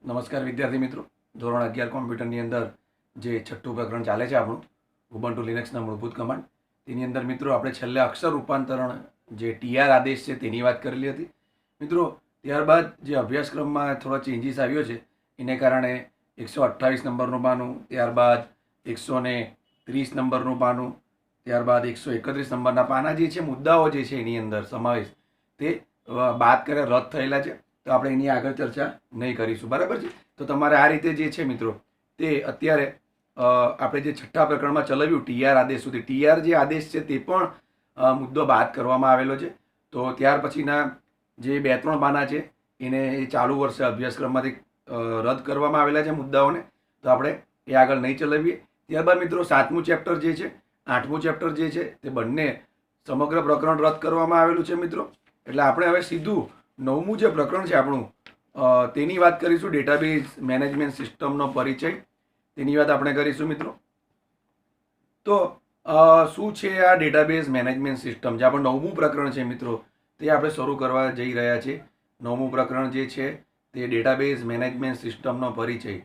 નમસ્કાર વિદ્યાર્થી મિત્રો. ધોરણ 11 કોમ્પ્યુટરની અંદર જે છઠ્ઠું પ્રકરણ ચાલે છે આપણું ઉબુન્ટુ લિનક્સના મૂળભૂત કમાન્ડ, તેની અંદર મિત્રો આપણે છેલ્લે અક્ષર રૂપાંતરણ જે TR આદેશ છે તેની વાત કરેલી હતી મિત્રો. ત્યારબાદ જે અભ્યાસક્રમમાં થોડા ચેન્જીસ આવ્યો છે એને કારણે 128 નંબરનું પાનું, ત્યારબાદ 130 નંબરનું પાનું, ત્યારબાદ 131 નંબરના પાના જે છે મુદ્દાઓ જે છે એની અંદર સમાવેશ તે બાદ કરે રદ થયેલા છે. તો આપણે એની આગળ ચર્ચા નહીં કરીશું, બરાબર છે. તો તમારે આ રીતે જે છે મિત્રો તે અત્યારે આપણે જે છઠ્ઠા પ્રકરણમાં ચલાવ્યું TR આદેશ સુધી, TR જે આદેશ છે તે પણ મુદ્દો બાદ કરવામાં આવેલો છે. તો ત્યાર પછીના જે 2-3 પાના છે એને એ ચાલુ વર્ષે અભ્યાસક્રમમાંથી રદ કરવામાં આવેલા છે મુદ્દાઓને, તો આપણે એ આગળ નહીં ચલાવીએ. ત્યારબાદ મિત્રો 7મું ચેપ્ટર જે છે, 8મું ચેપ્ટર જે છે તે બંને સમગ્ર પ્રકરણ રદ કરવામાં આવેલું છે મિત્રો. એટલે આપણે હવે સીધું 9મું જે પ્રકરણ છે આપણું તેની વાત કરીશું. ડેટાબેઝ મેનેજમેન્ટ સિસ્ટમનો પરિચય, તેની વાત આપણે કરીશું મિત્રો. તો શું છે આ ડેટાબેઝ મેનેજમેન્ટ સિસ્ટમ? જે આપણું 9મું પ્રકરણ છે મિત્રો તે આપણે શરૂ કરવા જઈ રહ્યા છીએ. 9મું પ્રકરણ જે છે તે ડેટાબેઝ મેનેજમેન્ટ સિસ્ટમનો પરિચય.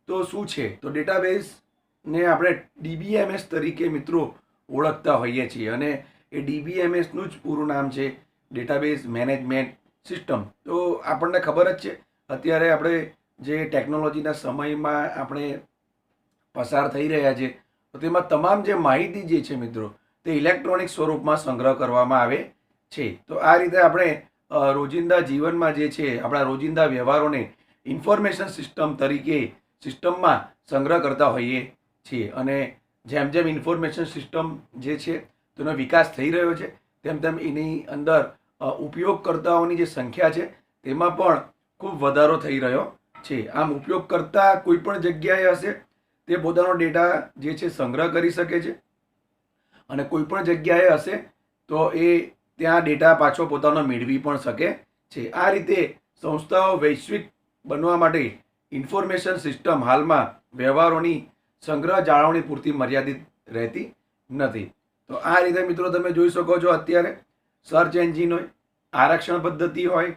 તો શું છે? તો ડેટાબેઝને આપણે DBMS તરીકે મિત્રો ઓળખતા હોઈએ છીએ, અને એ DBMSનું જ પૂરું નામ છે ડેટાબેઝ મેનેજમેન્ટ સિસ્ટમ. તો આપણને ખબર જ છે અત્યારે આપણે જે ટેકનોલોજીના સમયમાં આપણે પસાર થઈ રહ્યા છે, તો તેમાં તમામ જે માહિતી જે છે મિત્રો તે ઇલેક્ટ્રોનિક સ્વરૂપમાં સંગ્રહ કરવામાં આવે છે. તો આ રીતે આપણે રોજિંદા જીવનમાં જે છે આપણા રોજિંદા વ્યવહારોને ઇન્ફોર્મેશન સિસ્ટમ તરીકે સિસ્ટમમાં સંગ્રહ કરતા હોઈએ છીએ. અને જેમ જેમ ઇન્ફોર્મેશન સિસ્ટમ જે છે તેનો વિકાસ થઈ રહ્યો છે તેમ તેમ એની અંદર ઉપયોગકર્તાઓની જે સંખ્યા છે તેમાં પણ ખૂબ વધારો થઈ રહ્યો છે. આમ ઉપયોગકર્તા કોઈ પણ જગ્યાએ હશે તે પોતાનો ડેટા જે છે સંગ્રહ કરી શકે છે, અને કોઈ પણ જગ્યાએ હશે તો એ ત્યાં ડેટા પાછો પોતાનો મેળવી પણ શકે છે. આ રીતે સંસ્થાઓ વૈશ્વિક બનવા માટે ઇન્ફોર્મેશન સિસ્ટમ હાલમાં વ્યવહારોની સંગ્રહ જાળવણી પૂરતી મર્યાદિત રહેતી નથી. તો આ રીતે મિત્રો તમે જોઈ શકો છો અત્યારે સર્ચ એન્જિન હોય, આરક્ષણ પદ્ધતિ હોય,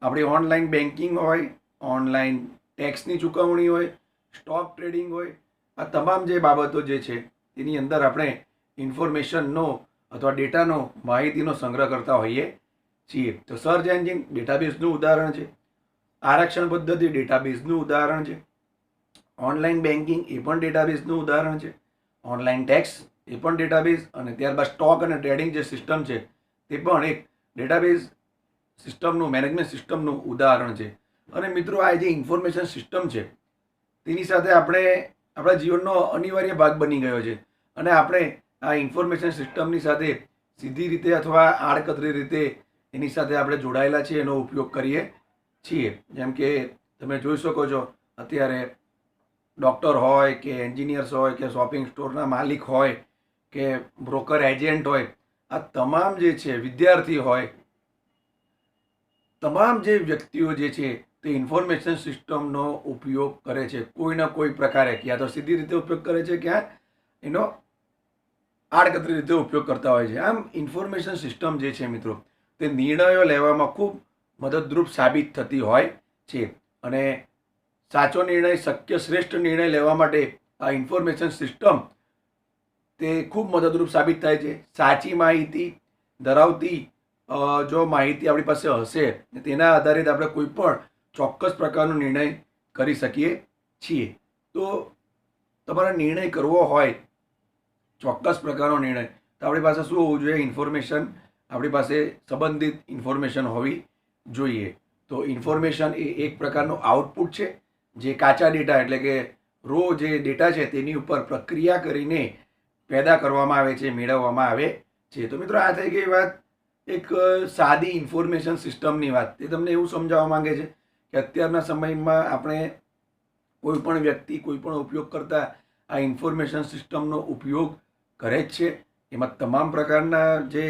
આપણી ઓનલાઈન બેન્કિંગ હોય, ઓનલાઈન ટેક્સની ચૂકવણી હોય, સ્ટોક ટ્રેડિંગ હોય, આ તમામ જે બાબતો જે છે તેની અંદર આપણે ઇન્ફોર્મેશનનો અથવા ડેટાનો માહિતીનો સંગ્રહ કરતા હોઈએ છીએ. તો સર્ચ એન્જિન ડેટાબેઝનું ઉદાહરણ છે, આરક્ષણ પદ્ધતિ ડેટાબેઝનું ઉદાહરણ છે, ઓનલાઈન બેન્કિંગ એ પણ ડેટાબેઝનું ઉદાહરણ છે, ઓનલાઈન ટેક્સ એ પણ ડેટાબેઝ, અને ત્યારબાદ સ્ટોક અને ટ્રેડિંગ જે સિસ્ટમ છે તે પણ એક ડેટાબેઝ સિસ્ટમનું મેનેજમેન્ટ સિસ્ટમનું ઉદાહરણ છે. અને મિત્રો આ જે ઇન્ફોર્મેશન સિસ્ટમ છે તેની સાથે આપણે આપણા જીવનનો અનિવાર્ય ભાગ બની ગયો છે, અને આપણે આ ઇન્ફોર્મેશન સિસ્ટમની સાથે સીધી રીતે અથવા આડકતરી રીતે એની સાથે આપણે જોડાયેલા છીએ, એનો ઉપયોગ કરીએ છીએ. જેમ કે તમે જોઈ શકો છો અત્યારે ડૉક્ટર હોય કે એન્જિનિયર્સ હોય કે શોપિંગ સ્ટોરના માલિક હોય કે બ્રોકર એજન્ટ હોય, આ તમામ જે છે વિદ્યાર્થી હોય, તમામ જે વ્યક્તિઓ જે છે તે ઇન્ફોર્મેશન સિસ્ટમનો ઉપયોગ કરે છે કોઈના કોઈ પ્રકારે. ક્યાં તો સીધી રીતે ઉપયોગ કરે છે, ક્યાં એનો આડકતરી રીતે ઉપયોગ કરતા હોય છે. આમ ઇન્ફોર્મેશન સિસ્ટમ જે છે મિત્રો તે નિર્ણયો લેવામાં ખૂબ મદદરૂપ સાબિત થતી હોય છે, અને સાચો નિર્ણય, શક્ય શ્રેષ્ઠ નિર્ણય લેવા માટે આ ઇન્ફોર્મેશન સિસ્ટમ તે ખૂબ મદદરૂપ સાબિત થાય છે. સાચી માહિતી ધરાવતી જો માહિતી આપણી પાસે હશે તેના આધારિત આપણે કોઈ પણ ચોક્કસ પ્રકારનો નિર્ણય કરી શકીએ છીએ. તો તમારે નિર્ણય કરવો હોય ચોક્કસ પ્રકારનો નિર્ણય, તો આપણી પાસે શું હોવું જોઈએ? ઇન્ફોર્મેશન, આપણી પાસે સંબંધિત ઇન્ફોર્મેશન હોવી જોઈએ. તો ઇન્ફોર્મેશન એ એક પ્રકારનું આઉટપુટ છે, જે કાચા ડેટા એટલે કે રો જે ડેટા છે તેની ઉપર પ્રક્રિયા કરીને પેદા કરવામાં આવે છે, મેળવવામાં આવે છે. તો મિત્રો આ થઈ ગઈ વાત એક સાદી ઇન્ફોર્મેશન સિસ્ટમની વાત. તે તમને એવું સમજાવવા માંગે છે કે અત્યારના સમયમાં આપણે કોઈ પણ વ્યક્તિ, કોઈ પણ ઉપયોગ કરતા આ ઇન્ફોર્મેશન સિસ્ટમનો ઉપયોગ કરે જ છે. એમાં તમામ પ્રકારના જે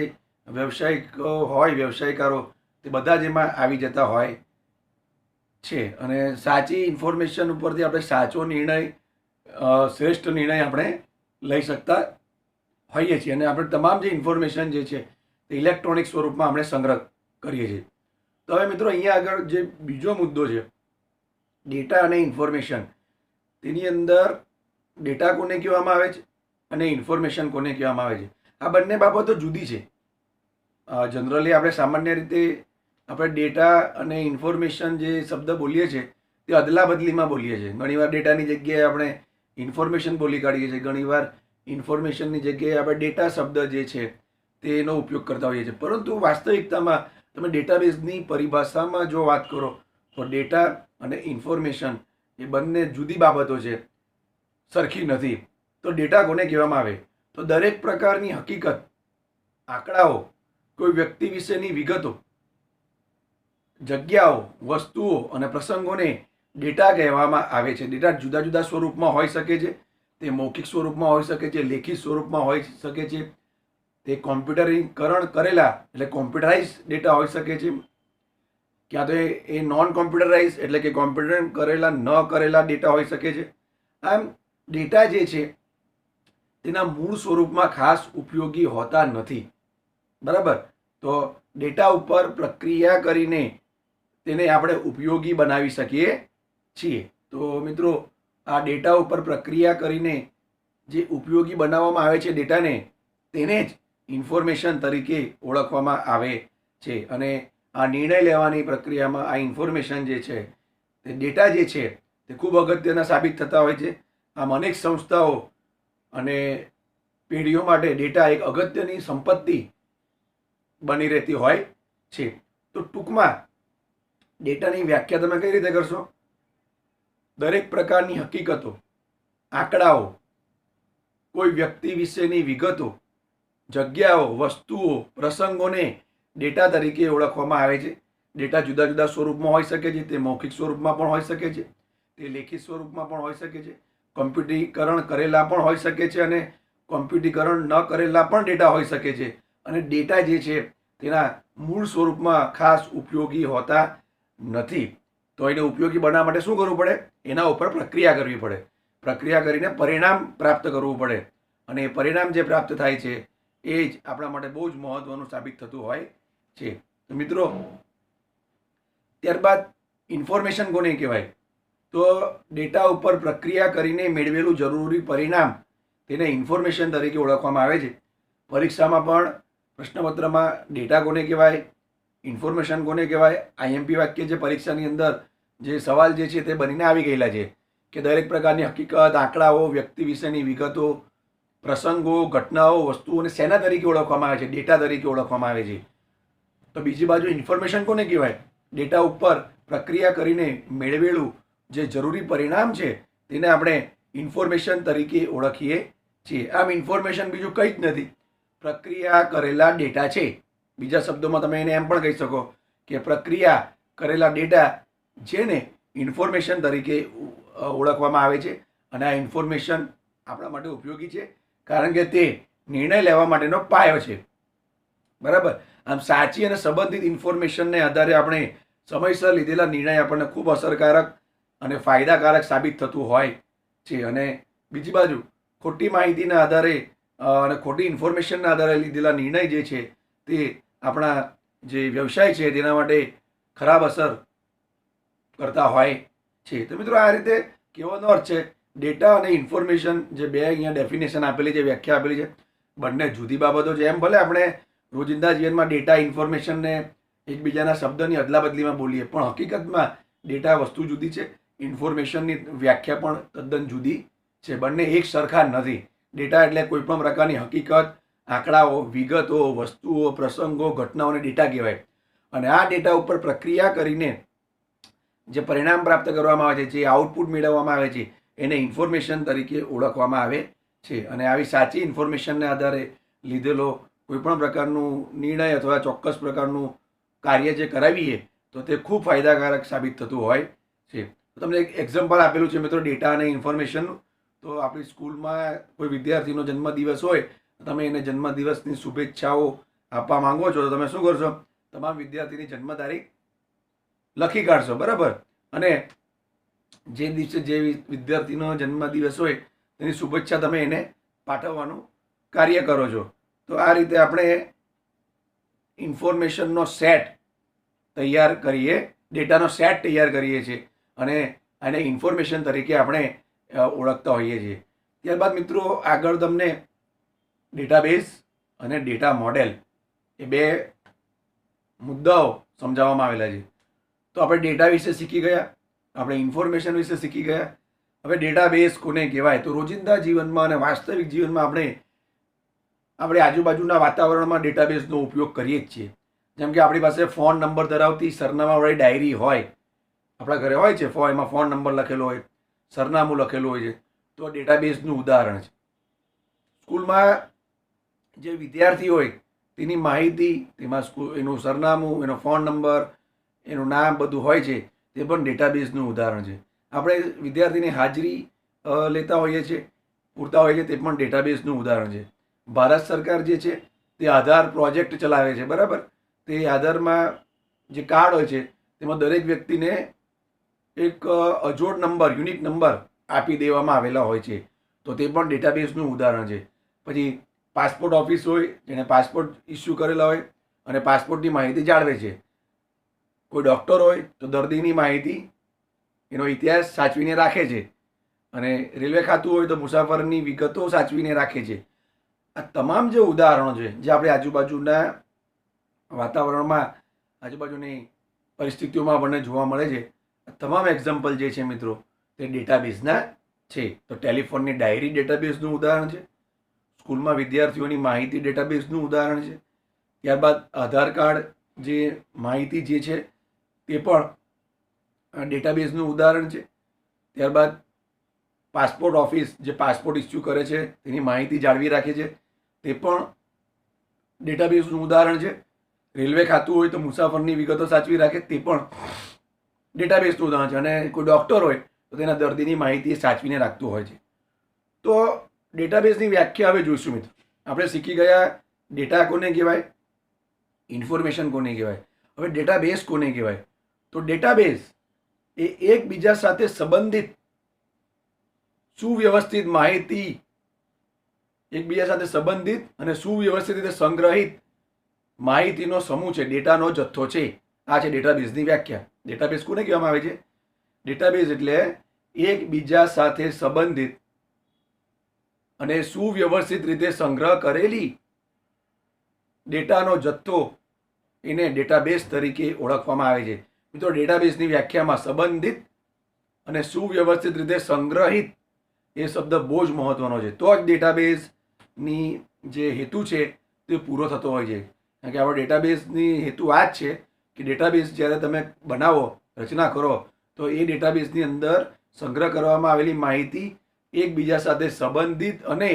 વ્યવસાયિક હોય, વ્યવસાયકારો, તે બધા જ એમાં આવી જતા હોય છે. અને સાચી ઇન્ફોર્મેશન ઉપરથી આપણે સાચો નિર્ણય, શ્રેષ્ઠ નિર્ણય આપણે લઈ શકતા હોઈએ છીએ. અને આપણે તમામ જે ઇન્ફોર્મેશન જે છે તે ઇલેક્ટ્રોનિક સ્વરૂપમાં આપણે સંગ્રહ કરીએ છીએ. તો હવે મિત્રો અહીંયા આગળ જે બીજો મુદ્દો છે ડેટા અને ઇન્ફોર્મેશન, તેની અંદર ડેટા કોને કહેવામાં આવે છે અને ઇન્ફોર્મેશન કોને કહેવામાં આવે છે, આ બંને બાબતો જુદી છે. જનરલી આપણે સામાન્ય રીતે આપણે ડેટા અને ઇન્ફોર્મેશન જે શબ્દ બોલીએ છીએ તે અદલા બદલીમાં બોલીએ છીએ. ઘણીવાર ડેટાની જગ્યાએ આપણે ઇન્ફોર્મેશન બોલી કાઢીએ છીએ, ઘણીવાર ઇન્ફોર્મેશનની જગ્યાએ આપણે ડેટા શબ્દ જે છે તેનો ઉપયોગ કરતા હોઈએ છીએ. પરંતુ વાસ્તવિકતામાં તમે ડેટાબેઝની પરિભાષામાં જો વાત કરો તો ડેટા અને ઇન્ફોર્મેશન એ બંને જુદી બાબતો છે, સરખી નથી. તો ડેટા કોને કહેવામાં આવે તો દરેક પ્રકારની હકીકત, આંકડાઓ, કોઈ વ્યક્તિ વિશેની વિગતો, જગ્યાઓ, વસ્તુઓ અને પ્રસંગોને ડેટા કહેવામાં આવે છે. ડેટા જુદા જુદા સ્વરૂપમાં હોઈ શકે છે. તે મૌખિક સ્વરૂપમાં હોઈ શકે છે, લેખિત સ્વરૂપમાં હોઈ શકે છે, તે કોમ્પ્યુટરીકરણ કરેલા એટલે કોમ્પ્યુટરાઇઝ ડેટા હોઈ શકે છે, ક્યાં તો એ નોન કોમ્પ્યુટરાઇઝ એટલે કે કોમ્પ્યુટર કરેલા ન કરેલા ડેટા હોઈ શકે છે. આમ ડેટા જે છે તેના મૂળ સ્વરૂપમાં ખાસ ઉપયોગી હોતા નથી. બરાબર? તો ડેટા ઉપર પ્રક્રિયા કરીને તેને આપણે ઉપયોગી બનાવી શકીએ છીએ. તો મિત્રો, આ ડેટા ઉપર પ્રક્રિયા કરીને જે ઉપયોગી બનાવવામાં આવે છે ડેટાને, તેને જ ઇન્ફોર્મેશન તરીકે ઓળખવામાં આવે છે. અને આ નિર્ણય લેવાની પ્રક્રિયામાં આ ઇન્ફોર્મેશન જે છે તે ડેટા જે છે તે ખૂબ અગત્યના સાબિત થતા હોય છે. આમ અનેક સંસ્થાઓ અને પેઢીઓ માટે ડેટા એક અગત્યની સંપત્તિ બની રહેતી હોય છે. તો ટૂંકમાં ડેટાની વ્યાખ્યા તમે કઈ રીતે કરશો? દરેક પ્રકારની હકીકતો, આંકડાઓ, કોઈ વ્યક્તિ વિશેની વિગતો, જગ્યાઓ, વસ્તુઓ, પ્રસંગોને ડેટા તરીકે ઓળખવામાં આવે છે. ડેટા જુદા જુદા સ્વરૂપમાં હોઈ શકે છે. તે મૌખિક સ્વરૂપમાં પણ હોઈ શકે છે, તે લેખિત સ્વરૂપમાં પણ હોઈ શકે છે, કોમ્પ્યુટરીકરણ કરેલા પણ હોઈ શકે છે અને કોમ્પ્યુટરીકરણ ન કરેલા પણ ડેટા હોઈ શકે છે. અને ડેટા જે છે તેના મૂળ સ્વરૂપમાં ખાસ ઉપયોગી હોતા નથી. તો એને ઉપયોગી બનાવવા માટે શું કરવું પડે? એના ઉપર પ્રક્રિયા કરવી પડે. પ્રક્રિયા કરીને પરિણામ પ્રાપ્ત કરવું પડે. અને એ પરિણામ જે પ્રાપ્ત થાય છે એ જ આપણા માટે બહુ જ મહત્વનું સાબિત થતું હોય છે. તો મિત્રો, ત્યારબાદ ઇન્ફોર્મેશન કોને કહેવાય? તો ડેટા ઉપર પ્રક્રિયા કરીને મેળવેલું જરૂરી પરિણામ, તેને ઇન્ફોર્મેશન તરીકે ઓળખવામાં આવે છે. પરીક્ષામાં પણ પ્રશ્નપત્રમાં ડેટા કોને કહેવાય, ઇન્ફોર્મેશન કોને કહેવાય, આઈએમપી વાક્ય જે પરીક્ષાની અંદર જે સવાલ જે છે તે બનીને આવી ગયેલા છે કે દરેક પ્રકારની હકીકત, આંકડાઓ, વ્યક્તિ વિશેની વિગતો, પ્રસંગો, ઘટનાઓ, વસ્તુઓને શેના તરીકે ઓળખવામાં આવે છે? ડેટા તરીકે ઓળખવામાં આવે છે. તો બીજી બાજુ ઇન્ફોર્મેશન કોને કહેવાય? ડેટા ઉપર પ્રક્રિયા કરીને મેળવેલું જે જરૂરી પરિણામ છે તેને આપણે ઇન્ફોર્મેશન તરીકે ઓળખીએ છીએ. આમ ઇન્ફોર્મેશન બીજું કંઈ જ નથી, પ્રક્રિયા કરેલા ડેટા છે. બીજા શબ્દોમાં તમે એને એમ પણ કહી શકો કે પ્રક્રિયા કરેલા ડેટા જેને ઇન્ફોર્મેશન તરીકે ઓળખવામાં આવે છે. અને આ ઇન્ફોર્મેશન આપણા માટે ઉપયોગી છે કારણ કે તે નિર્ણય લેવા માટેનો પાયો છે. બરાબર? આમ સાચી અને સંબંધિત ઇન્ફોર્મેશનને આધારે આપણે સમયસર લીધેલા નિર્ણય આપણને ખૂબ અસરકારક અને ફાયદાકારક સાબિત થતું હોય છે. અને બીજી બાજુ ખોટી માહિતીના આધારે અને ખોટી ઇન્ફોર્મેશનના આધારે લીધેલા નિર્ણય જે છે તે આપણા જે વ્યવસાય છે તેના માટે ખરાબ અસર કરતા હોય છે. તો મિત્રો, આ રીતે કહેવાનો અર્થ છે ડેટા અને ઇન્ફોર્મેશન જે બે અહીંયા ડેફિનેશન આપેલી છે, વ્યાખ્યા આપેલી છે, બંને જુદી બાબતો છે. એમ ભલે આપણે રોજિંદા જીવનમાં ડેટા, ઇન્ફોર્મેશનને એકબીજાના શબ્દની અદલા બદલીમાં બોલીએ, પણ હકીકતમાં ડેટા વસ્તુ જુદી છે, ઇન્ફોર્મેશનની વ્યાખ્યા પણ તદ્દન જુદી છે. બંને એક સરખા નથી. ડેટા એટલે કોઈ પણ પ્રકારની હકીકત, આંકડાઓ, વિગતો, વસ્તુઓ, પ્રસંગો, ઘટનાઓને ડેટા કહેવાય. અને આ ડેટા ઉપર પ્રક્રિયા કરીને જે પરિણામ પ્રાપ્ત કરવામાં આવે છે, જે આઉટપુટ મેળવવામાં આવે છે, એને ઇન્ફોર્મેશન તરીકે ઓળખવામાં આવે છે. અને આવી સાચી ઇન્ફોર્મેશનને આધારે લીધેલો કોઈપણ પ્રકારનું નિર્ણય અથવા ચોક્કસ પ્રકારનું કાર્ય જે કરાવીએ તો તે ખૂબ ફાયદાકારક સાબિત થતું હોય છે. તમને એક એક્ઝામ્પલ આપેલું છે મિત્રો ડેટા અને ઇન્ફોર્મેશનનું. તો આપણી સ્કૂલમાં કોઈ વિદ્યાર્થીનો જન્મદિવસ હોય, તમે એને જન્મદિવસની શુભેચ્છાઓ આપવા માંગો છો, તો તમે શું કરશો? તમામ વિદ્યાર્થીની જન્મ તારીખ લખી કાઢશો. બરાબર? અને જે દિવસે જે વિદ્યાર્થીનો જન્મદિવસ હોય તેની શુભેચ્છા તમે એને પાઠવવાનું કાર્ય કરો છો. તો આ રીતે આપણે ઇન્ફોર્મેશનનો સેટ તૈયાર કરીએ, ડેટાનો સેટ તૈયાર કરીએ છીએ. અને અને ઇન્ફોર્મેશન તરીકે આપણે ઓળખતા હોઈએ છીએ. ત્યારબાદ મિત્રો આગળ તમને ડેટાબેઝ અને ડેટા મોડેલ એ બે મુદ્દાઓ સમજાવવામાં આવેલા છે. તો આપણે ડેટા વિશે શીખી ગયા, આપણે ઇન્ફોર્મેશન વિશે શીખી ગયા. હવે ડેટાબેઝ કોને કહેવાય? તો રોજિંદા જીવનમાં અને વાસ્તવિક જીવનમાં આપણે આજુબાજુના વાતાવરણમાં ડેટાબેઝનો ઉપયોગ કરીએ જ છીએ. જેમ કે આપણી પાસે ફોન નંબર ધરાવતી સરનામાવાળી ડાયરી હોય, આપણા ઘરે હોય છે, એમાં ફોન નંબર લખેલો હોય, સરનામું લખેલું હોય છે, તો ડેટાબેઝનું ઉદાહરણ છે. સ્કૂલમાં જે વિદ્યાર્થી હોય તેની માહિતી, તેમાં એનું સરનામું, એનો ફોન નંબર, એનું નામ બધું હોય છે, તે પણ ડેટાબેઝનું ઉદાહરણ છે. આપણે વિદ્યાર્થીની હાજરી લેતા હોઈએ છીએ, પૂરતા હોઈએ છીએ, તે પણ ડેટાબેઝનું ઉદાહરણ છે. ભારત સરકાર જે છે તે આધાર પ્રોજેક્ટ ચલાવે છે, બરાબર? તે આધારમાં જે કાર્ડ હોય છે તેમાં દરેક વ્યક્તિને એક અજોડ નંબર, યુનિક નંબર આપી દેવામાં આવેલા હોય છે, તો તે પણ ડેટાબેઝનું ઉદાહરણ છે. પછી પાસપોર્ટ ઓફિસ હોય, જેને પાસપોર્ટ ઇસ્યુ કરેલા હોય અને પાસપોર્ટની માહિતી જાળવે છે. કોઈ ડૉક્ટર હોય તો દર્દીની માહિતી, એનો ઇતિહાસ સાચવીને રાખે છે. અને રેલવે ખાતું હોય તો મુસાફરની વિગતો સાચવીને રાખે છે. આ તમામ જે ઉદાહરણો છે, જે આપણે આજુબાજુના વાતાવરણમાં, આજુબાજુની પરિસ્થિતિઓમાં આપણને જોવા મળે છે, તમામ એક્ઝામ્પલ જે છે મિત્રો તે ડેટાબેઝના છે. તો ટેલિફોનની ડાયરી ડેટાબેઝનું ઉદાહરણ છે. સ્કૂલમાં વિદ્યાર્થીઓની માહિતી ડેટાબેઝનું ઉદાહરણ છે. ત્યારબાદ આધાર કાર્ડ જે માહિતી જે છે તે પણ ડેટાબેઝનું ઉદાહરણ છે. ત્યારબાદ પાસપોર્ટ ઓફિસ જે પાસપોર્ટ ઇસ્યુ કરે છે તેની માહિતી જાળવી રાખે છે, તે પણ ડેટાબેઝનું ઉદાહરણ છે. રેલવે ખાતું હોય તો મુસાફરની વિગતો સાચવી રાખે, તે પણ ડેટાબેઝનું ઉદાહરણ છે. અને કોઈ ડૉક્ટર હોય તો તેના દર્દીની માહિતી સાચવીને રાખતું હોય છે. તો ડેટાબેઝની વ્યાખ્યા હવે જોઈશું મિત્રો. આપણે શીખી ગયા ડેટા કોને કહેવાય, ઇન્ફોર્મેશન કોને કહેવાય. હવે ડેટાબેઝ કોને કહેવાય? તો ડેટાબેઝ એ એકબીજા સાથે સંબંધિત સુવ્યવસ્થિત માહિતી, એકબીજા સાથે સંબંધિત અને સુવ્યવસ્થિત રીતે સંગ્રહિત માહિતીનો સમૂહ છે, ડેટાનો જથ્થો છે. આ છે ડેટાબેઝની વ્યાખ્યા. ડેટાબેઝ કોને કહેવામાં આવે છે? ડેટાબેઝ એટલે એકબીજા સાથે સંબંધિત અને સુવ્યવસ્થિત રીતે સંગ્રહ કરેલી ડેટાનો જથ્થો, એને ડેટાબેઝ તરીકે ઓળખવામાં આવે છે. મિત્રો ડેટાબેઝની વ્યાખ્યામાં સંબંધિત અને સુવ્યવસ્થિત રીતે સંગ્રહિત એ શબ્દ બહુ જ મહત્વનો છે. તો જ ડેટાબેઝની જે હેતુ છે તે પૂરો થતો હોય છે. કારણ કે આપણે ડેટાબેઝની હેતુ આ જ છે કે ડેટાબેઝ જ્યારે તમે બનાવો, રચના કરો, તો એ ડેટાબેઝની અંદર સંગ્રહ કરવામાં આવેલી માહિતી એકબીજા સાથે સંબંધિત અને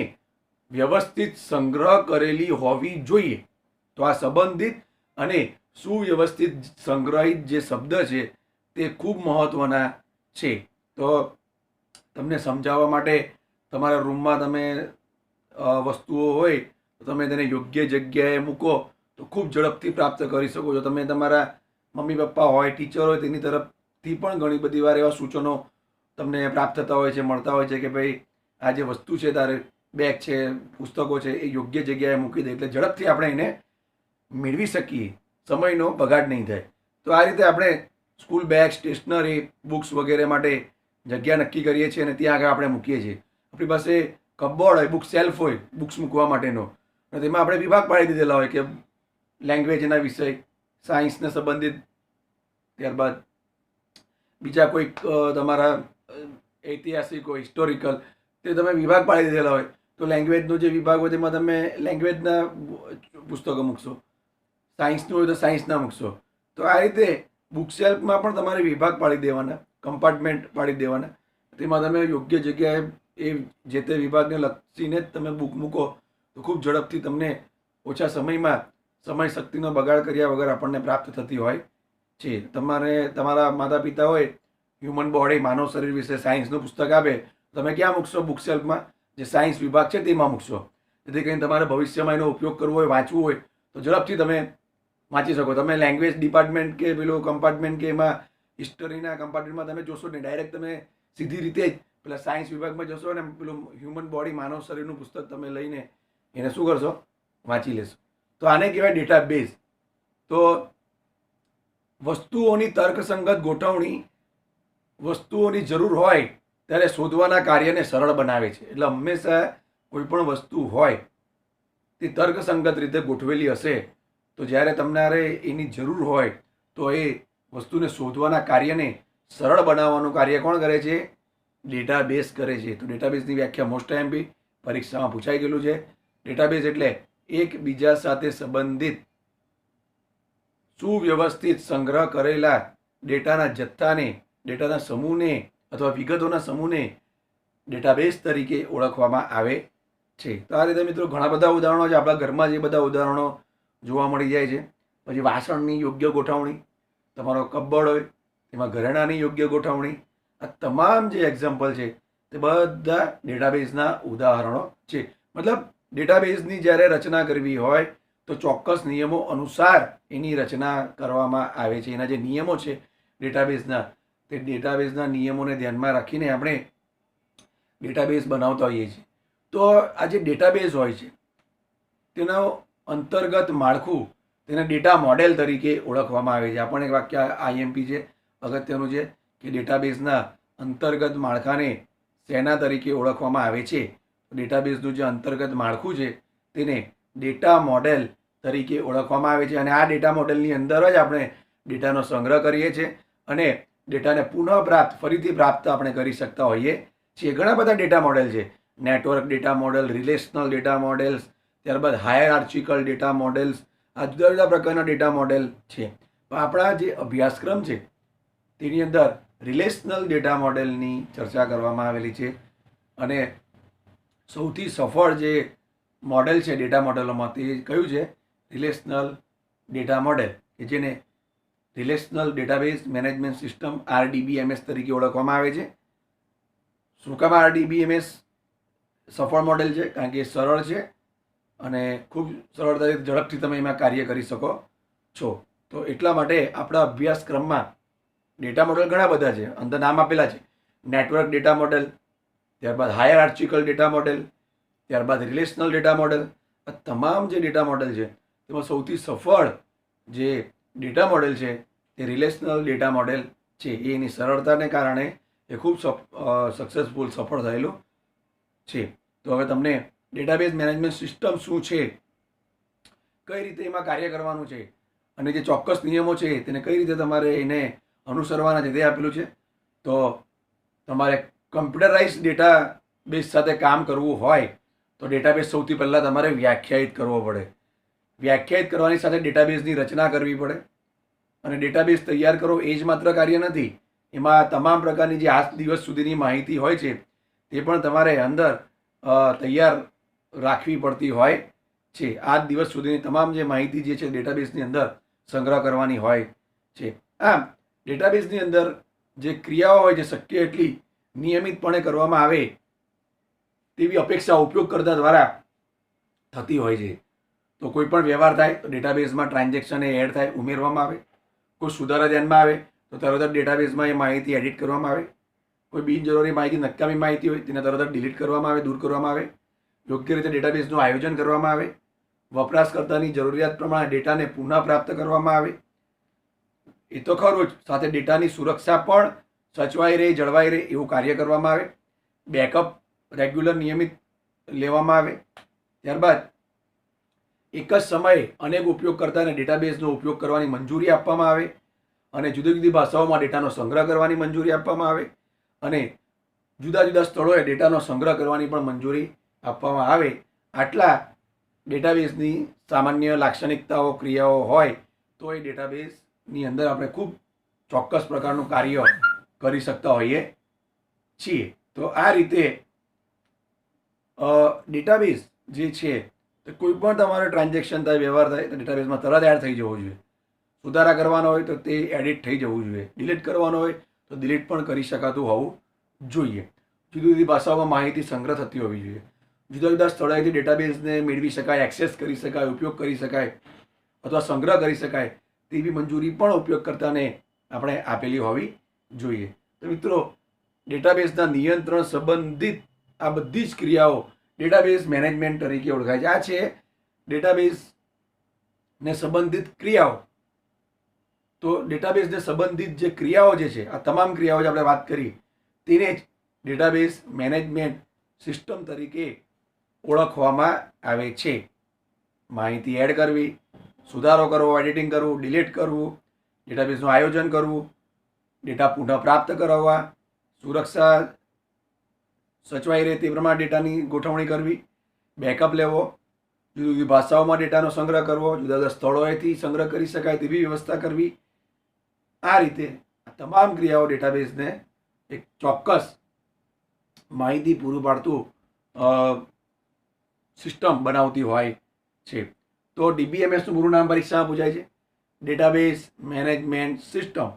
વ્યવસ્થિત સંગ્રહ કરેલી હોવી જોઈએ. તો આ સંબંધિત અને સુવ્યવસ્થિત સંગ્રહિત જે શબ્દ છે તે ખૂબ મહત્વના છે. તો તમને સમજાવવા માટે તમારા રૂમમાં તમે વસ્તુઓ હોય તો તમે તેને યોગ્ય જગ્યાએ મૂકો તો ખૂબ ઝડપથી પ્રાપ્ત કરી શકો છો. તમે તમારા મમ્મી પપ્પા હોય, ટીચર હોય, તેની તરફથી પણ ઘણી બધી વાર એવા સૂચનો તમને પ્રાપ્ત થતા હોય છે, મળતા હોય છે કે ભાઈ આ જે વસ્તુ છે, તારે બેગ છે, પુસ્તકો છે, એ યોગ્ય જગ્યાએ મૂકી દે, એટલે ઝડપથી આપણે એને મેળવી શકીએ, સમયનો બગાડ નહીં થાય. તો આ રીતે આપણે સ્કૂલ બેગ, સ્ટેશનરી, બુક્સ વગેરે માટે જગ્યા નક્કી કરીએ છીએ અને ત્યાં આગળ આપણે મૂકીએ છીએ. આપણી પાસે કપબોર્ડ હોય, બુક સેલ્ફ હોય બુક્સ મૂકવા માટેનો, અને તેમાં આપણે વિભાગ પાડી દીધેલા હોય કે લેંગ્વેજના વિષય, સાયન્સને સંબંધિત, ત્યારબાદ બીજા કોઈક તમારા ઐતિહાસિક હોય, હિસ્ટોરિકલ, તે તમે વિભાગ પાડી દીધેલા હોય. તો લેંગ્વેજનો જે વિભાગ હોય તેમાં તમે લેંગ્વેજના પુસ્તકો મૂકશો, સાયન્સનું હોય તો સાયન્સના મૂકશો. તો આ રીતે બુક સેલ્ફમાં પણ તમારે વિભાગ પાડી દેવાના, કમ્પાર્ટમેન્ટ પાડી દેવાના. તેમાં તમે યોગ્ય જગ્યાએ એ જે તે વિભાગને લક્ષીને જ તમે બુક મૂકો તો ખૂબ ઝડપથી તમને ઓછા સમયમાં સમય શક્તિનો બગાડ કર્યા વગર આપણને પ્રાપ્ત થતી હોય છે. તમારે તમારા માતા પિતા હોય, હ્યુમન બોડી, માનવ શરીર વિશે સાયન્સનું પુસ્તક આપે, તમે ક્યાં મૂકશો? બુક સેલ્ફમાં જે સાયન્સ વિભાગ છે તેમાં મૂકશો. જેથી કરીને તમારે ભવિષ્યમાં એનો ઉપયોગ કરવો હોય, વાંચવું હોય તો ઝડપથી તમે વાંચી શકો. તમે લેંગ્વેજ ડિપાર્ટમેન્ટ કે પેલું કમ્પાર્ટમેન્ટ કે એમાં હિસ્ટરીના કમ્પાર્ટમેન્ટમાં તમે જોશો નહીં, ડાયરેક્ટ તમે સીધી રીતે જ પેલા સાયન્સ વિભાગમાં જશો અને પેલું હ્યુમન બોડી, માનવ શરીરનું પુસ્તક તમે લઈને એને શું કરશો? વાંચી લેશો. તો આને કહેવાય ડેટાબેઝ. તો વસ્તુઓની તર્કસંગત ગોઠવણી વસ્તુઓની જરૂર હોય ત્યારે શોધવાના કાર્યને સરળ બનાવે છે. એટલે હંમેશા કોઈ પણ વસ્તુ હોય તે તર્કસંગત રીતે ગોઠવેલી હશે તો જ્યારે તમારે એની જરૂર હોય તો એ વસ્તુને શોધવાના કાર્યને સરળ બનાવવાનું કાર્ય કોણ કરે છે? ડેટાબેઝ કરે છે. તો ડેટાબેઝની વ્યાખ્યા મોસ્ટ આઈએમપી પરીક્ષામાં પૂછાઈ ગયેલું છે. ડેટાબેઝ એટલે એકબીજા સાથે સંબંધિત સુવ્યવસ્થિત સંગ્રહ કરેલા ડેટાના જથ્થાને, ડેટાના સમૂહને અથવા વિગતોના સમૂહને ડેટાબેઝ તરીકે ઓળખવામાં આવે છે. તો આ રીતે મિત્રો ઘણા બધા ઉદાહરણો છે. આપણા ઘરમાં જે બધા ઉદાહરણો જોવા મળી જાય છે. પછી વાસણની યોગ્ય ગોઠવણી, તમારો કપબોર્ડ હોય તેમાં ઘરેણાની યોગ્ય ગોઠવણી, આ તમામ જે એક્ઝામ્પલ છે તે બધા ડેટાબેઝના ઉદાહરણો છે. મતલબ ડેટાબેઝની જ્યારે રચના કરવી હોય તો ચોક્કસ નિયમો અનુસાર એની રચના કરવામાં આવે છે. એના જે નિયમો છે ડેટાબેઝના, તે ડેટાબેઝના નિયમોને ધ્યાનમાં રાખીને આપણે ડેટાબેઝ બનાવતા હોઈએ છીએ. તો આ જે ડેટાબેઝ હોય છે તેનો અંતર્ગત માળખું તેને ડેટા મોડેલ તરીકે ઓળખવામાં આવે છે. આ પણ એક વાક્ય આઈએમપી છે, અગત્યનું છે કે ડેટાબેઝના અંતર્ગત માળખાને શેના તરીકે ઓળખવામાં આવે છે? ડેટાબેઝનું જે અંતર્ગત માળખું છે તેને ડેટા મોડેલ તરીકે ઓળખવામાં આવે છે. અને આ ડેટા મોડેલની અંદર જ આપણે ડેટાનો સંગ્રહ કરીએ છીએ અને ડેટાને ફરીથી પ્રાપ્ત આપણે કરી શકતા હોઈએ છીએ. ઘણા બધા ડેટા મોડેલ છે. Network data model, relational data models, ત્યારબાદ હાયરાર્ચિકલ ડેટા મોડેલ્સ, આ જુદા જુદા પ્રકારના ડેટા મોડેલ છે. આપણા જે અભ્યાસક્રમ છે તેની અંદર રિલેશનલ ડેટા મોડેલની ચર્ચા કરવામાં આવેલી છે. અને સૌથી સફળ જે મોડેલ છે ડેટા મોડેલોમાં તે કયું છે? રિલેશનલ ડેટા મોડેલ, કે જેને relational database management system RDBMS તરીકે ઓળખવામાં આવે છે. શું કામ RDBMS સફળ મોડેલ છે? કારણ કે એ સરળ છે અને ખૂબ સરળતાથી ઝડપથી તમે એમાં કાર્ય કરી શકો છો. તો એટલા માટે આપણા અભ્યાસક્રમમાં ડેટા મોડેલ ઘણા બધા છે, અંદર નામ આપેલા છે. નેટવર્ક ડેટા મોડેલ, ત્યારબાદ હાયરાર્ચિકલ ડેટા મોડેલ, ત્યારબાદ રિલેશનલ ડેટા મોડેલ. આ તમામ જે ડેટા મોડેલ છે તેમાં સૌથી સફળ જે ડેટા મોડેલ છે તે રિલેશનલ ડેટા મોડેલ છે. એની સરળતાને કારણે એ ખૂબ સક્સેસફુલ સફળ થયેલું છે. તો હવે તમને ડેટાબેઝ મેનેજમેન્ટ સિસ્ટમ શું છે, કઈ રીતે એમાં કાર્ય કરવાનું છે અને જે ચોક્કસ નિયમો છે તેને કઈ રીતે તમારે એને અનુસરવાના છે તે આપેલું છે. તો તમારે કમ્પ્યુટરાઇઝ ડેટાબેઝ સાથે કામ કરવું હોય તો ડેટાબેઝ સૌથી પહેલાં તમારે વ્યાખ્યાયિત કરવો પડે. વ્યાખ્યાયિત કરવાની સાથે ડેટાબેઝની રચના કરવી પડે. અને ડેટાબેઝ તૈયાર કરો એ જ માત્ર કાર્ય નથી, એમાં તમામ પ્રકારની જે આજ દિવસ સુધીની માહિતી હોય છે તે પણ તમારે અંદર તૈયાર રાખવી પડતી હોય છે. આજ દિવસ સુધીની તમામ જે માહિતી જે છે ડેટાબેઝની અંદર સંગ્રહ કરવાની હોય છે. આમ ડેટાબેઝની અંદર જે ક્રિયાઓ હોય છે શક્ય એટલી નિયમિતપણે કરવામાં આવે તેવી અપેક્ષા ઉપયોગકર્તા દ્વારા થતી હોય છે. તો કોઈ પણ વ્યવહાર થાય તો ડેટાબેઝમાં ટ્રાન્ઝેક્શન એ એડ થાય, ઉમેરવામાં આવે. કોઈ સુધારા ધ્યાનમાં આવે તો તરત જ ડેટાબેઝમાં એ માહિતી એડિટ કરવામાં આવે. કોઈ બિનજરૂરી માહિતી, નકામી માહિતી હોય તેને તરત જ ડિલીટ કરવામાં આવે, દૂર કરવામાં આવે. યોગ્ય રીતે ડેટાબેઝનું આયોજન કરવામાં આવે. વપરાશકર્તાની જરૂરિયાત પ્રમાણે ડેટાને પુનઃ પ્રાપ્ત કરવામાં આવે. એ તો ખરું જ, સાથે ડેટાની સુરક્ષા પણ સચવાઈ રહે, જળવાઈ રહે એવું કાર્ય કરવામાં આવે. બેકઅપ રેગ્યુલર નિયમિત લેવામાં આવે. ત્યારબાદ એક જ સમયે અનેક ઉપયોગકર્તાને ડેટાબેઝનો ઉપયોગ કરવાની મંજૂરી આપવામાં આવે અને જુદી જુદી ભાષાઓમાં ડેટાનો સંગ્રહ કરવાની મંજૂરી આપવામાં આવે અને જુદા જુદા સ્થળોએ ડેટાનો સંગ્રહ કરવાની પણ મંજૂરી આપવામાં આવે. આટલા ડેટાબેઝની સામાન્ય લાક્ષણિકતાઓ, ક્રિયાઓ હોય તો એ ડેટાબેઝની અંદર આપણે ખૂબ ચોક્કસ પ્રકારનું કાર્ય કરી શકતા હોઈએ છીએ. તો આ રીતે ડેટાબેઝ જે છે તો કોઈ પણ તમારે ટ્રાન્ઝેક્શન થાય, વ્યવહાર થાય તો ડેટાબેઝમાં તરત એડ થઈ જવો જોઈએ. સુધારા કરવાનો હોય તો તે એડિટ થઈ જવું જોઈએ. ડિલીટ કરવાનો હોય તો ડિલીટ પણ કરી શકાતું હોવું જોઈએ. જુદી જુદી ભાષાઓમાં માહિતી સંગ્રહ થતી હોવી જોઈએ. જુદા જુદા સ્થળોએથી ડેટાબેઝને મેળવી શકાય, એક્સેસ કરી શકાય, ઉપયોગ કરી શકાય અથવા સંગ્રહ કરી શકાય તેવી મંજૂરી પણ ઉપયોગકર્તાને આપણે આપેલી હોવી જોઈએ. તો મિત્રો, ડેટાબેઝના નિયંત્રણ સંબંધિત આ બધી જ ક્રિયાઓ ડેટાબેઝ મેનેજમેન્ટ તરીકે ઓળખાય છે. આ છે ડેટાબેઝને સંબંધિત ક્રિયાઓ. તો ડેટાબેઝને સંબંધિત જે ક્રિયાઓ જે છે, આ તમામ ક્રિયાઓ જે આપણે વાત કરી તેને જ ડેટાબેઝ મેનેજમેન્ટ સિસ્ટમ તરીકે ઓળખવામાં આવે છે. માહિતી એડ કરવી, સુધારો કરવો, એડિટિંગ કરવું, ડિલીટ કરવું, ડેટાબેઝનું આયોજન કરવું, ડેટા પુનઃ પ્રાપ્ત કરાવવા, સુરક્ષા સચવાઈ રહે તે પ્રમાણે ડેટાની ગોઠવણી કરવી, બેકઅપ લેવો, જુદી જુદી ભાષાઓમાં ડેટાનો સંગ્રહ કરવો, જુદા જુદા સ્થળોએથી સંગ્રહ કરી શકાય તેવી વ્યવસ્થા કરવી. આ રીતે આ તમામ ક્રિયાઓ ડેટાબેઝને એક ચોક્કસ માહિતી પૂરું પાડતું સિસ્ટમ બનાવતી હોય છે. તો DBMSનું પૂરું નામ પરીક્ષામાં પૂછાય છે, ડેટાબેઝ મેનેજમેન્ટ સિસ્ટમ.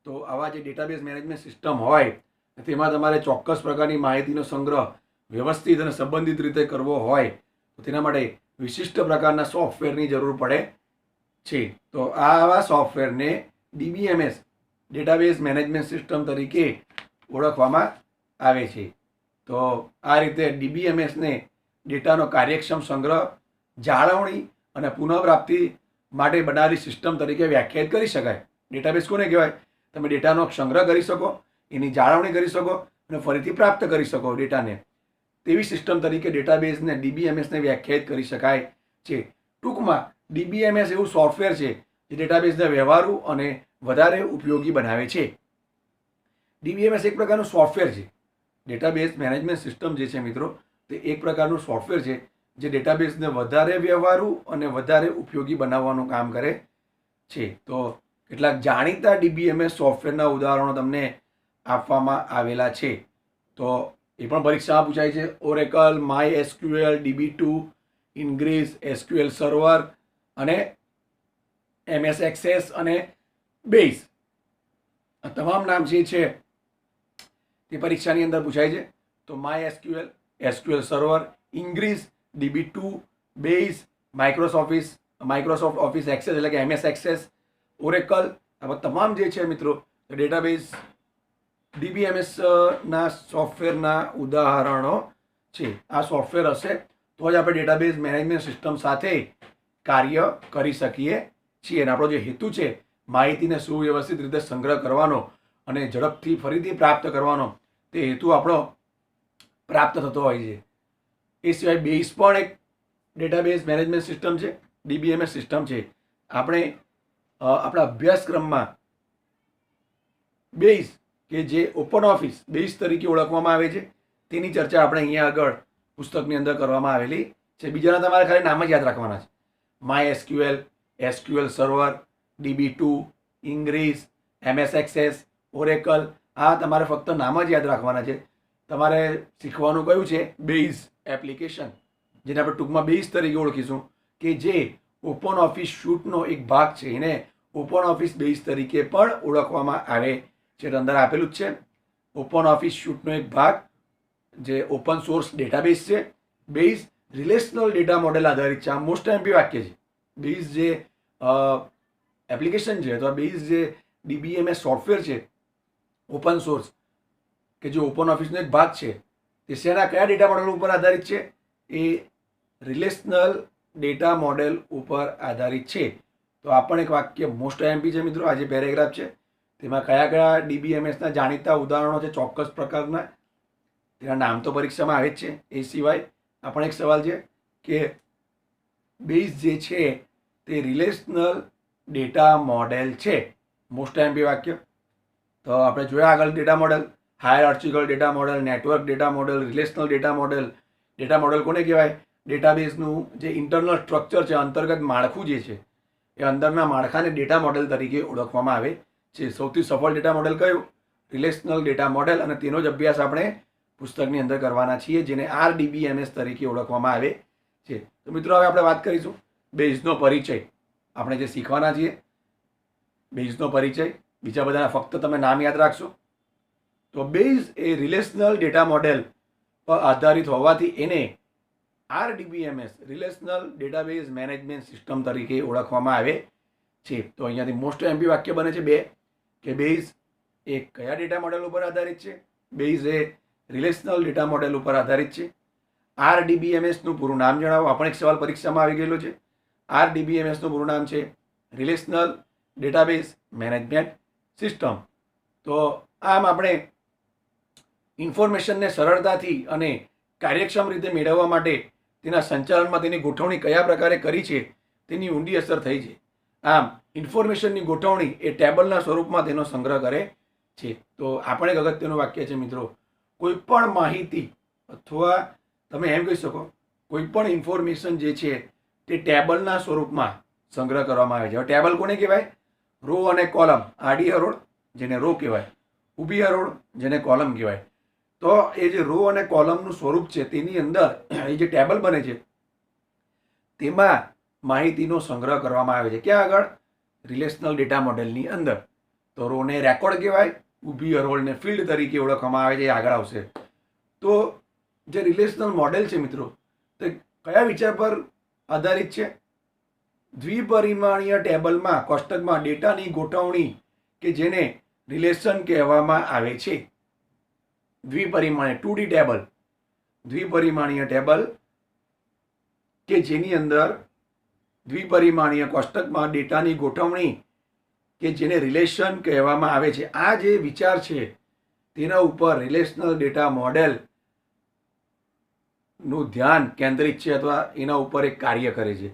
તો આવા જે ડેટાબેઝ મેનેજમેન્ટ સિસ્ટમ હોય તેમાં તમારે ચોક્કસ પ્રકારની માહિતીનો સંગ્રહ વ્યવસ્થિત અને સંબંધિત રીતે કરવો હોય તો તેના માટે વિશિષ્ટ પ્રકારના સોફ્ટવેરની જરૂર પડે છે. તો આવા સોફ્ટવેરને DBMS ડેટાબેઝ મેનેજમેન્ટ સિસ્ટમ તરીકે ઓળખવામાં આવે છે. તો આ રીતે DBMSને ડેટાનો કાર્યક્ષમ સંગ્રહ, જાળવણી અને પુનઃપ્રાપ્તિ માટે બનાવેલી સિસ્ટમ તરીકે વ્યાખ્યાયિત કરી શકાય. ડેટાબેઝ કોને કહેવાય? તમે ડેટાનો સંગ્રહ કરી શકો, એની જાળવણી કરી શકો અને ફરીથી પ્રાપ્ત કરી શકો ડેટાને. તેવી સિસ્ટમ તરીકે ડેટાબેઝને DBMSને વ્યાખ્યાયિત કરી શકાય છે. ટૂંકમાં DBMS એવું સોફ્ટવેર છે જે ડેટાબેઝને વ્યવહારુ અને વધારે ઉપયોગી બનાવે છે. DBMS એક પ્રકારનું સોફ્ટવેર છે. ડેટાબેઝ મેનેજમેન્ટ સિસ્ટમ જે છે મિત્રો, તે એક પ્રકારનું સોફ્ટવેર છે જે ડેટાબેઝને વધારે વ્યવહારુ અને વધારે ઉપયોગી બનાવવાનું કામ કરે છે. તો કેટલાક જાણીતા DBMS સોફ્ટવેરના ઉદાહરણો તમને આપવામાં આવેલા છે. તો એ પણ પરીક્ષામાં પૂછાય છે. Oracle, MySQL, DB2, ઇન્ગ્રીસ, SQL server અને MS એક્સેસ અને બેઝ. આ તમામ નામ જે છે તે પરીક્ષાની અંદર પૂછાય છે. તો MySQL, SQL server, Ingres, DB2, base, Microsoft Office Access એટલે કે MS એક્સેસ, ઓરેકલ, આવા તમામ જે છે મિત્રો ડેટાબેઝ DBMS ના સોફ્ટવેરના ઉદાહરણો છે. આ સોફ્ટવેર હશે તો જ આપણે ડેટાબેઝ મેનેજમેન્ટ સિસ્ટમ સાથે કાર્ય કરી શકીએ છીએ. અને આપણો જે હેતુ છે માહિતીને સુવ્યવસ્થિત રીતે સંગ્રહ કરવાનો અને ઝડપથી ફરીથી પ્રાપ્ત કરવાનો, તે હેતુ આપણો પ્રાપ્ત થતો હોય છે. એ સિવાય બેઝ પણ એક ડેટાબેઝ મેનેજમેન્ટ સિસ્ટમ છે, DBMS સિસ્ટમ છે. આપણે આપણા અભ્યાસક્રમમાં બેઝ કે જે ઓપન ઓફિસ બેઝ તરીકે ઓળખવામાં આવે છે તેની ચર્ચા આપણે અહીંયા આગળ પુસ્તકની અંદર કરવામાં આવેલી છે. બીજાના તમારે ખાલી નામ જ યાદ રાખવાના છે. MySQL, SQL server, DB2, ઇન્ગ્રીસ, MS access, Oracle, આ તમારે ફક્ત નામ જ યાદ રાખવાના છે. તમારે શીખવાનું કયું છે? બેઝ એપ્લિકેશન, જેને આપણે ટૂંકમાં બેઝ તરીકે ઓળખીશું, કે જે ઓપન ઓફિસ સ્યુટનો એક ભાગ છે. એને ઓપન ઓફિસ બેઝ તરીકે પણ ઓળખવામાં આવે છે. અંદર આપેલું જ છે. ઓપન ઓફિસ સ્યુટનો એક ભાગ જે ઓપન સોર્સ ડેટાબેઝ છે. બેઝ રિલેશનલ ડેટા મોડેલ આધારિત છે. આ મોસ્ટ એમપી વાક્ય છે. બેઝ જે એપ્લિકેશન છે અથવા બેઝ જે DBMS સોફ્ટવેર છે ઓપન સોર્સ, કે જે ઓપન ઓફિસનો એક ભાગ છે, તે શેના કયા ડેટા મોડેલ ઉપર આધારિત છે? એ રિલેશનલ ડેટા મોડેલ ઉપર આધારિત છે. તો આ પણ એક વાક્ય મોસ્ટ એમપી છે મિત્રો. આ જે પેરેગ્રાફ છે તેમાં કયા કયા DBMSના જાણીતા ઉદાહરણો છે ચોક્કસ પ્રકારના, તેના નામ તો પરીક્ષામાં આવે જ છે. એ સિવાય આ પણ એક સવાલ છે કે બેઝ જે છે તે રિલેશનલ ડેટા મોડેલ છે. મોસ્ટ એમપી વાક્ય. તો આપણે જોયા આગળ data model, hierarchical data model, network data model, relational data model. Data model કોને કહેવાય? ડેટાબેઝનું જે ઇન્ટરનલ સ્ટ્રક્ચર છે, અંતર્ગત માળખું જે છે, એ અંદરના માળખાને ડેટા મોડેલ તરીકે ઓળખવામાં આવે છે. સૌથી સફળ ડેટા મોડેલ કયું? Relational data model. અને તેનો જ અભ્યાસ આપણે પુસ્તકની અંદર કરવાના છીએ, જેને RDBMS તરીકે ઓળખવામાં આવે છે. તો મિત્રો હવે આપણે વાત કરીશું બેઝનો પરિચય. આપણે જે શીખવાના છીએ બેઝનો પરિચય, બીજા બધાના ફક્ત તમે નામ યાદ રાખશો. તો બેઝ એ રિલેશનલ ડેટા મોડેલ પર આધારિત હોવાથી એને RDBMS relational database management system તરીકે ઓળખવામાં આવે છે. તો અહીંયાથી મોસ્ટ એમપી વાક્ય બને છે બે, કે બેઝ એ કયા ડેટા મોડેલ ઉપર આધારિત છે? બેઝ એ રિલેશનલ ડેટા મોડેલ ઉપર આધારિત છે. RDBMSનું પૂરું નામ જણાવો. આ પણ એક સવાલ પરીક્ષામાં આવી ગયેલો છે. RDBMSનું પૂરું નામ છે રિલેશનલ ડેટાબેઝ મેનેજમેન્ટ સિસ્ટમ. તો આમ આપણે ઇન્ફોર્મેશનને સરળતાથી અને કાર્યક્ષમ રીતે મેળવવા માટે તેના સંચાલનમાં તેની ગોઠવણી કયા પ્રકારે કરી છે તેની ઊંડી અસર થઈ છે. આમ ઇન્ફોર્મેશનની ગોઠવણી એ ટેબલના સ્વરૂપમાં તેનો સંગ્રહ કરે છે. તો આપણે એક અગત્યનું વાક્ય છે મિત્રો, કોઈ પણ માહિતી અથવા તમે એમ કહી શકો કોઈ પણ ઇન્ફોર્મેશન જે છે તે ટેબલના સ્વરૂપમાં સંગ્રહ કરવામાં આવે છે. હવે ટેબલ કોને કહેવાય? રો અને કોલમ, આડી હરોળ જેને રો કહેવાય, ઊભી હરોળ જેને કોલમ કહેવાય. તો એ જે રો અને કોલમનું સ્વરૂપ છે તેની અંદર એ જે ટેબલ બને છે તેમાં માહિતીનો સંગ્રહ કરવામાં આવે છે. ક્યાં આગળ? રિલેશનલ ડેટા મોડેલની અંદર. તો રોને રેકોર્ડ કહેવાય, ઊભી હરોળને ફિલ્ડ તરીકે ઓળખવામાં આવે છે, એ આગળ આવશે. તો જે રિલેશનલ મોડેલ છે મિત્રો તે કયા વિચાર પર આધારિત છે? દ્વિપરિમાણીય ટેબલમાં કોષ્ટકમાં ડેટાની ગોઠવણી કે જેને રિલેશન કહેવામાં આવે છે. દ્વિપરિમાણીય 2D ટેબલ, દ્વિપરિમાણીય ટેબલ કે જેની અંદર દ્વિપરિમાણીય કોષ્ટકમાં ડેટાની ગોઠવણી કે જેને રિલેશન કહેવામાં આવે છે. આ જે વિચાર છે તેના ઉપર રિલેશનલ ડેટા મોડેલ નું ધ્યાન કેન્દ્રિત છે અથવા એના ઉપર એક કાર્ય કરે છે.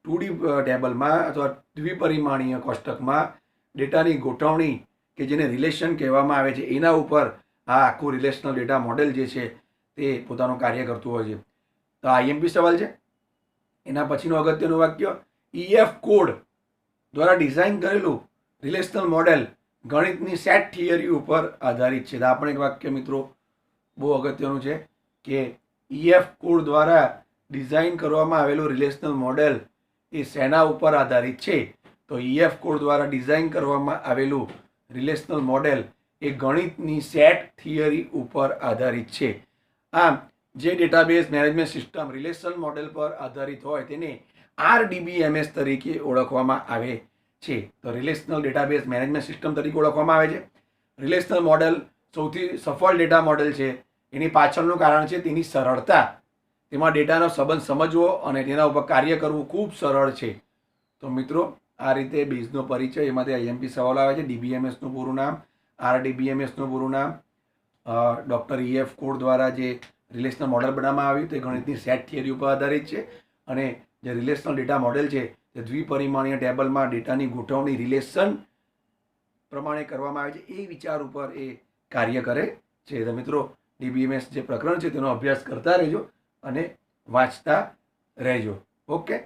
2D ટેબલમાં અથવા દ્વિપરિમાણીય કોષ્ટકમાં ડેટાની ગોઠવણી કે જેને રિલેશન કહેવામાં આવે છે એના ઉપર આ આખું રિલેશનલ ડેટા મોડેલ જે છે તે પોતાનું કાર્ય કરતું હોય છે. તો આ આઈએમપી સવાલ છે. એના પછીનું અગત્યનું વાક્ય, EF કોડ દ્વારા ડિઝાઇન કરેલું રિલેશનલ મોડેલ ગણિતની સેટ થિયરી ઉપર આધારિત છે. તો આ પણ એક વાક્ય મિત્રો બહુ અગત્યનું છે કે EF કોડ દ્વારા ડિઝાઇન કરવામાં આવેલું રિલેશનલ મોડેલ એ શેના ઉપર આધારિત છે? તો EF કોડ દ્વારા ડિઝાઇન કરવામાં આવેલું રિલેશનલ મોડેલ એ ગણિતની સેટ થિયરી ઉપર આધારિત છે. આમ જે database management system relational model પર આધારિત હોય તેને RDBMS તરીકે ઓળખવામાં આવે છે. તો રિલેશનલ ડેટાબેઝ મેનેજમેન્ટ સિસ્ટમ તરીકે ઓળખવામાં આવે છે. રિલેશનલ મોડેલ સૌથી સફળ ડેટા મોડેલ છે. એની પાછળનું કારણ છે તેની સરળતા. તેમાં ડેટાનો સંબંધ સમજવો અને તેના ઉપર કાર્ય કરવું ખૂબ સરળ છે. તો મિત્રો આ રીતે બેઝનો પરિચય, એમાંથી આઈએમપી સવાલ આવે છે. DBMSનું પૂરું નામ, RDBMSનું પૂરું નામ, ડૉક્ટર EF કોડ દ્વારા જે રિલેશનલ મોડેલ બનાવવામાં આવ્યું તે ગણિતની સેટ થિયરી ઉપર આધારિત છે. અને જે રિલેશનલ ડેટા મોડેલ છે તે દ્વિપરિમાણીય ટેબલમાં ડેટાની ગોઠવણી રિલેશન પ્રમાણે કરવામાં આવે છે એ વિચાર ઉપર એ કાર્ય કરે છે. તો મિત્રો DBMS જે પ્રકરણ છે તેનો અભ્યાસ કરતા રહેજો અને વાંચતા રહેજો. ઓકે.